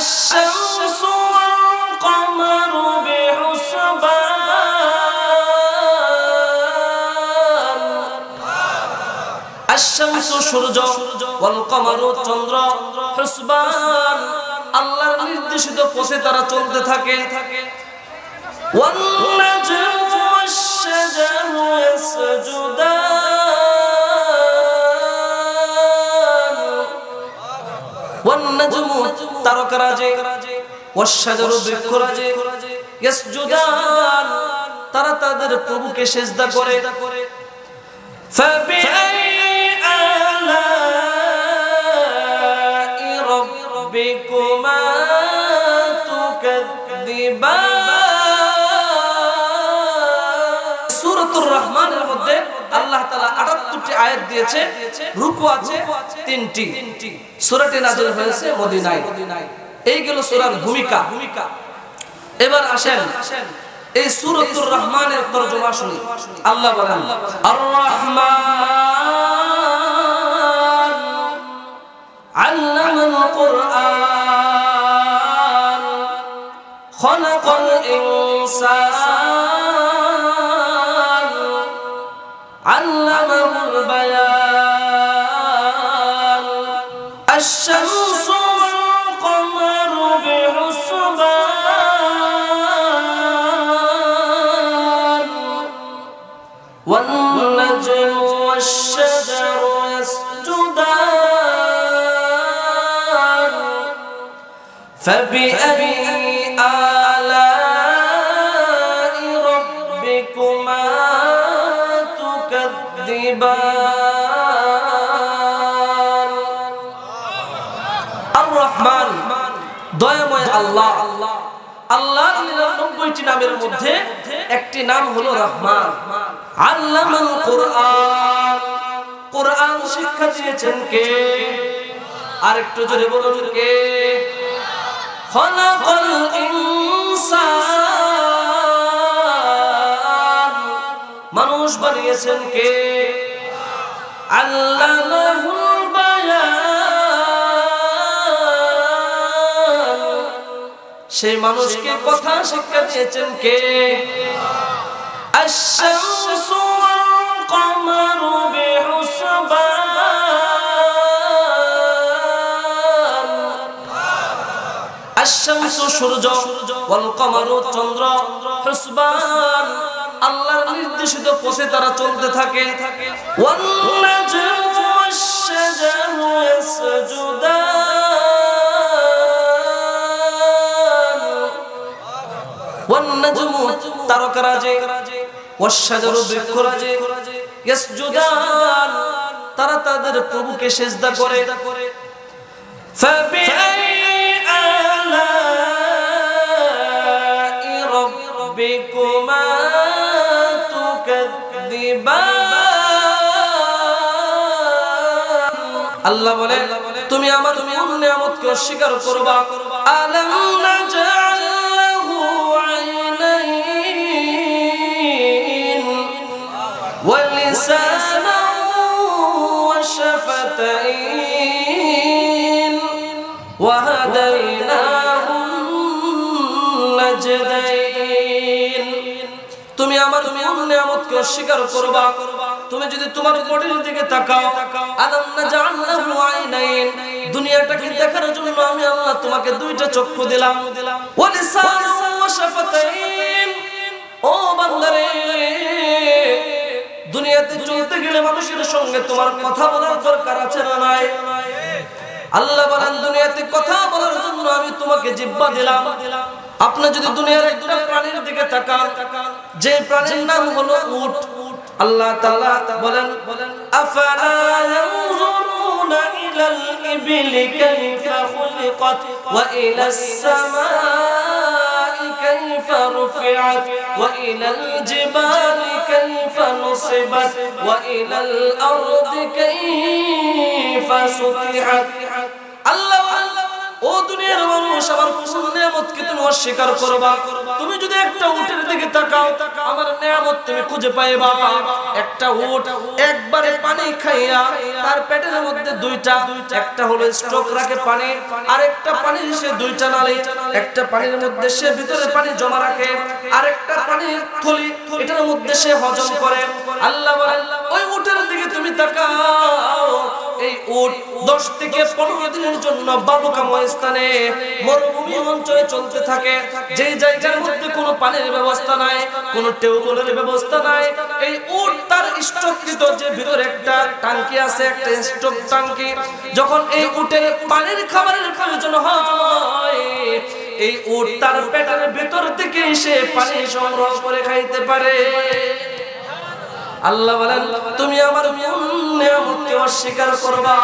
الشمس والقمر بحسبان الشمس সূর্য والقمر চন্দ্র হুসবান আল্লাহর নির্দেশিত পথে তারা চলতে থাকে والنجم والشجر يسجدان والنجم তারকারাজি والشجر বৃক্ষরাজি يسجدان তারা তাদের প্রভুকে সিজদা করে فبأي آلاء ربكما تكذبان সূরাতুর রহমানের মধ্যে আল্লাহ তাআলা 78টি আয়াত দিয়েছে রুকু আছে 3টি সূরাটি নাযিল হয়েছে মদিনায় এই গেল সূরার ভূমিকা এবার আসেন এই সূরাতুর রহমানের তরজমা শুনি আল্লাহ বলেন আর রহমান আল্লামাল কুরআন খলাকাল ইনসান আল্লামাহুল বায়ান আশ-শামসু ওয়াল কমারু বিহুসবান ওয়ান নাজমু ওয়াশ-শাজারু ইয়াসজুদান ফাবিআই আলা'i রাব্বিকুমা তুকাযযিবান আর রহমান দয়াময় আল্লাহ আল্লাহর 99টি নামের মধ্যে একটি নাম হলো রহমান আল্লামাল কুরআন কুরআন শিক্ষা দিয়েছেন কে আরেকটু জোরে বলুন কে খলাকাল ইনসান মানুষ বানিয়েছেন কে আল্লামাহুল বায়ান সেই মানুষকে কথা শিক্ষা দিয়েছেন কে আশ-শামসু ওয়াল কমারু বিহুসবান আশ-শামসু সূর্য ওয়াল কমারু চন্দ্র হুসবান আল্লাহর নির্দেশিত পথে তারা চলতে থাকে ওয়ান নাজমু ওয়াশ-শাজারু ইয়াসজুদান ওয়ান নাজমু তারকারাজি ওয়াশ-শাজারু বৃক্ষরাজি ইয়াসজুদান তারা তাদের প্রভুকে সিজদা করে ফাবিআই আলা'i রাব্বিকুমা আল্লাহ বলে তুমি আমার নিয়ামতকে অস্বীকার করবা আলাম নাজআলহু আইনাইন ওয়া লিসানান ওয়া শাফাতাইন ওয়া হাদাইনাহু নাজদাইন তুমি আমার নিয়ামতকে অস্বীকার করবা তুমি যদি তোমার বডির দিকে তাকাও আলাম নাজআলহু আইনাইন দুনিয়াটাকে দেখার জন্য আমি আল্লাহ তোমাকে দুইটা চক্ষু দিলাম ওয়া লিসানান ওয়া শাফাতাইন ও বান্দারে দুনিয়াতে চলতে গেলে মানুষের সঙ্গে তোমার কথা বলার দরকার আছে না নাই আল্লাহ বলেন দুনিয়াতে কথা বলার জন্য আমি তোমাকে জিহ্বা দিলাম আপনি যদি দুনিয়ার একটা প্রাণীর দিকে তাকান যে প্রাণীর নাম হলো উট আল্লাহ তাআলা বলেন আফালা ইয়ানজুরুনা ইলাল ইবলি কাইফা খুলিকাত ওয়া ইলাস সামাই কাইফা রুফিআত ওয়া ইলাল জিবালি কাইফা নুসিবাত ওয়া ইলাল আরদি কাইফা সুতিহাত আল্লাহ ও দুনিয়ার মানুষ, আমার কোন নিয়ামতকে তুমি অস্বীকার করবা? তুমি যদি একটা উটের দিকে তাকাও, আমার নিয়ামত তুমি খুঁজে পাইবা। একটা উট একবারে পানি খাইয়া তার পেটের মধ্যে দুইটা, একটা হলো স্ট্রোক রাখে পানি, আরেকটা পানির সে দুইটা নালী, একটা পানির মধ্যে সে ভিতরে পানি জমা রাখে, আরেকটা পানির থলি, এটার মধ্যে সে হজম করে। আল্লাহ বলেন ওই উটের দিকে তুমি তাকাও, এই উট 10 থেকে 15 দিনের জন্য বালুকাময় স্থানে মরুভূমি অঞ্চলে চলতে থাকে, যেই জায়গার মধ্যে কোনো পানির ব্যবস্থা নাই, কোনো টিউবওয়েলের ব্যবস্থা নাই। এই উট তার স্টককৃত যে ভিতরে একটা ট্যাঙ্কি আছে, একটা স্টক ট্যাঙ্কি, যখন এই উটের পানির খাবারের প্রয়োজন হয়, এই উট তার পেটের ভিতর থেকে এসে পানি সংগ্রহ করে খাইতে পারে। আল্লাহ বলেন তুমি আমার নিয়ামতকে অস্বীকার করবা?